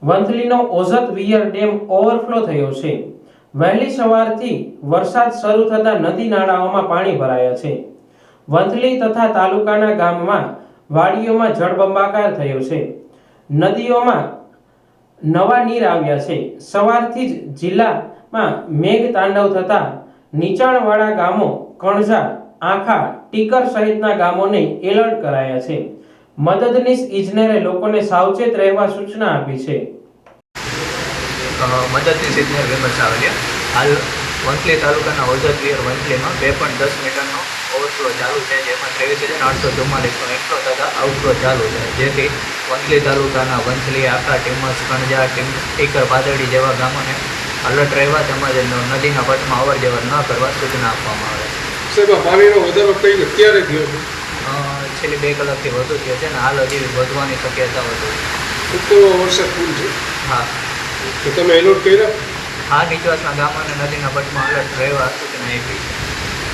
વંથલીનો Ozat wear dam overflow થયો છે। વહેલી સવારથી વરસાદ શરૂ થતા નદી નાળાઓમાં પાણી ભરાયા છે। વંથલી તથા તાલુકાના ગામમાં વાડીઓમાં જળબંબાકાર થયો છે। નદીઓમાં નવા નીર આવ્યા છે। સવારથી જ જિલ્લામાં મેઘ તાંડવ થતા નીચાણવાળા ગામો કણઝા, આખા, ટીકર સહિતના ગામોને એલર્ટ કરાયા છે। મદદનીશ ઇજનેરે લોકોને સાવચેત રહેવા સૂચના આપી છે। મદદનીશ ઇજનેર વિમલ સાવલિયા હાલ વંથલી તાલુકાના ઓઝત વિયર વંથલીમાં 2.10 મીટરનો ઓવરફ્લો ચાલુ છે, જેમાં 23,844નો ઇનફ્લો તથા આઉટફ્લો ચાલુ છે, જેથી વંથલી તાલુકાના વંથલી, આખા, ટીમસ, કણઝા, ટીકર, પાદરડી જેવા ગામોને અલર્ટ રહેવા તેમજ નદીના પટમાં અવર જવર ન કરવા સૂચના આપવામાં આવે છે। સાહેબ, પાણીનો વધારો ક્યારે થયો છે? છેલ્લી 2 કલાકથી વધુ થયો છે અને હાલ હજી વધવાની શક્યતા વધુ છે। ઉત્તરનો વરસાદ ફૂલ છે? હા। તો તમે એલર્ટ કર્યા? આ નીચવાસના ગામોને નદીના પટમાં અલર્ટ રહેવા સૂચના આપી છે।